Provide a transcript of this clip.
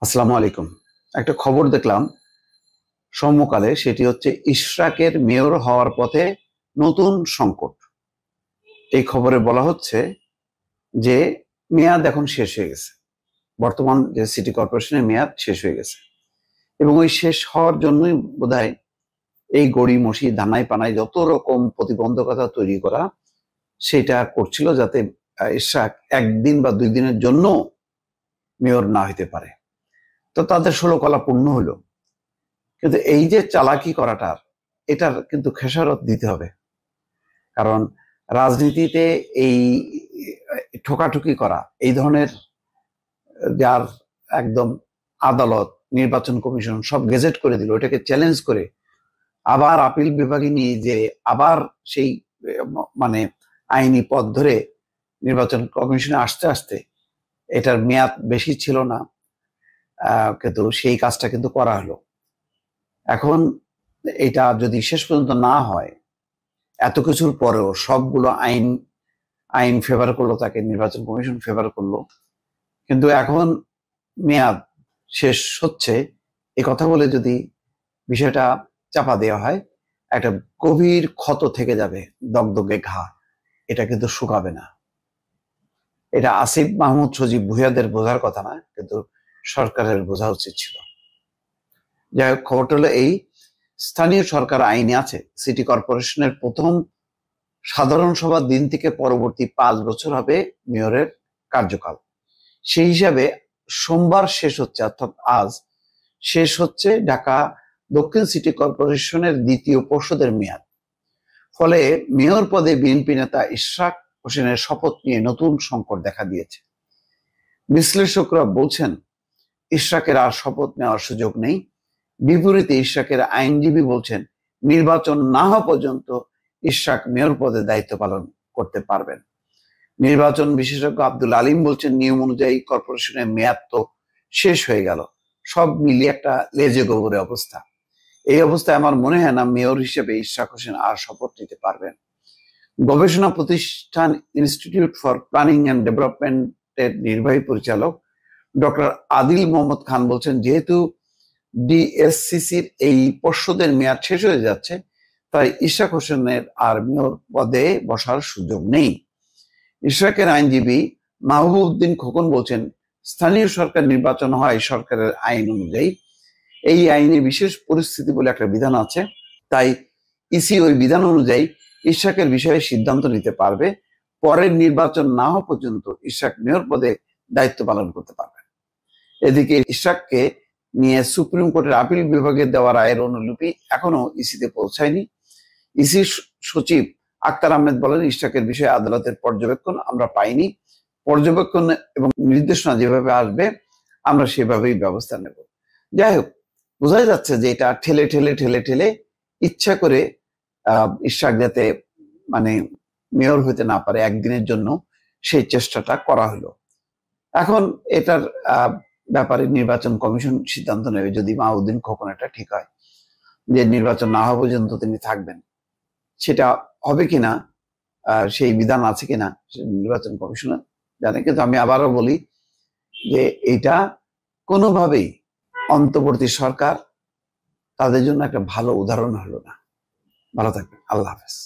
আসসালামু আলাইকুম। একটা খবর দেখলাম সমকালে, সেটি হচ্ছে ইশরাকের মেয়র হওয়ার পথে নতুন সংকট। এই খবরে বলা হচ্ছে যে মেয়াদ এখন শেষ হয়ে গেছে, বর্তমান যে সিটি কর্পোরেশনের মেয়াদ শেষ হয়ে গেছে এবং ওই শেষ হওয়ার জন্যই বোধহয় এই গড়িমসি দানাই পানায় যত রকম প্রতিবন্ধকতা তৈরি করা সেটা করছিল, যাতে ইশরাক একদিন বা 2 দিনের জন্য মেয়র না হইতে পারে। তো তাদের 16 কলা পূর্ণ হলো, কিন্তু এই যে চালাকি করাটার, এটার কিন্তু খেসারত দিতে হবে। কারণ রাজনীতিতে এই ঠোকাঠুকি করা, এই ধরনের, যার একদম আদালত, নির্বাচন কমিশন সব গেজেট করে দিল, এটাকে চ্যালেঞ্জ করে আবার আপিল বিভাগে নিয়ে যে আবার সেই মানে আইনি পথ ধরে নির্বাচন কমিশনে আসতে আসতে এটার মেয়াদ বেশি ছিল না, কিন্তু সেই কাজটা কিন্তু করা হলো। এখন এটা যদি শেষ পর্যন্ত না হয়, এত কিছুর পরেও সবগুলো আইন আইন ফেভার করলো তাকে, নির্বাচন কমিশন ফেভার করলো, কিন্তু এখন মেয়াদ শেষ হচ্ছে এ কথা বলে যদি বিষয়টা চাপা দেওয়া হয়, একটা গভীর ক্ষত থেকে যাবে, দগদগে ঘা। এটা কিন্তু শুকাবে না। এটা আসিফ মাহমুদ সজীব ভুইয়াদের বোঝার কথা না, কিন্তু সরকারের বোঝা উচিত ছিল। যাই হোক, খবরটা হলো এই, স্থানীয় সরকার আইনে আছে সিটি কর্পোরেশনের প্রথম সাধারণ সভার দিন থেকে পরবর্তী 5 বছর হবে মেয়রের কার্যকাল। সেই হিসাবে সোমবার শেষ হচ্ছে, অর্থাৎ আজ শেষ হচ্ছে ঢাকা দক্ষিণ সিটি কর্পোরেশনের দ্বিতীয় পর্ষদের মেয়াদ। ফলে মেয়র পদে বিএনপি নেতা ইশরাক হোসেনের শপথ নিয়ে নতুন সংকট দেখা দিয়েছে। বিশ্লেষকরা বলছেন ইশরাকের আর শপথ নেওয়ার সুযোগ নেই। বিপরীতে ইশরাকের আইনজীবী বলছেন নির্বাচন না হওয়া পর্যন্ত ইশরাক মেয়র পদে দায়িত্ব পালন করতে পারবেন। নির্বাচন বিশেষজ্ঞ আব্দুল আলিম বলছেন নিয়ম অনুযায়ী কর্পোরেশনের মেয়াদ তো শেষ হয়ে গেল, সব মিলিয়ে একটা লেজে গোবরে অবস্থা। এই অবস্থায় আমার মনে হয় না মেয়র হিসেবে ইশরাক হোসেন আর শপথ নিতে পারবেন। গবেষণা প্রতিষ্ঠান ইনস্টিটিউট ফর প্ল্যানিং অ্যান্ড ডেভেলপমেন্টের নির্বাহী পরিচালক ডক্টর আদিল মোহাম্মদ খান বলছেন, যেহেতু ডিএসসিসির এই পর্ষদের মেয়াদ শেষ হয়ে যাচ্ছে, তাই ইশরাক হোসেনের আর মেয়র পদে বসার সুযোগ নেই। ইশরাকের আইনজীবী মাহবুবউদ্দিন খোকন বলছেন, স্থানীয় সরকার নির্বাচন হয় সরকারের আইন অনুযায়ী। এই আইনে বিশেষ পরিস্থিতি বলে একটা বিধান আছে, তাই ইসি ওই বিধান অনুযায়ী ইশরাকের বিষয়ে সিদ্ধান্ত নিতে পারবে। পরের নির্বাচন না হওয়া পর্যন্ত ইশরাক মেয়র পদে দায়িত্ব পালন করতে পারবে। এদিকে ইশরাককে নিয়ে সুপ্রিম কোর্টের আপিল বিভাগে দেওয়া রায়ের অনুলিপি এখনো ইসিতে পৌঁছায়নি। ইসি সচিব আক্তার আহমেদ বলেন, ইশরাকের বিষয়ে আদালতের পর্যবেক্ষণ আমরা পাইনি। পর্যবেক্ষণ এবং নির্দেশনা যেভাবে আসবে আমরা সেভাবেই ব্যবস্থা নেব। যাই হোক, বোঝাই যাচ্ছে যে এটা ঠেলে ঠেলে ঠেলে ঠেলে ইচ্ছা করে ইশরাক যাতে মানে মেয়র হইতে না পারে একদিনের জন্য, সেই চেষ্টাটা করা হলো। এখন এটার ব্যাপারে নির্বাচন কমিশন সিদ্ধান্ত নেবে, যদি মাহবুবউদ্দিন খোকন এটা ঠিক হয় যে নির্বাচন না হওয়া পর্যন্ত তিনি থাকবেন। সেটা হবে কিনা, সেই বিধান আছে কিনা নির্বাচন কমিশনার জানে। কিন্তু আমি আবারও বলি যে এটা কোনোভাবেই অন্তর্বর্তী সরকার তাদের জন্য একটা ভালো উদাহরণ হলো না। ভালো থাকবেন, আল্লাহ হাফেজ।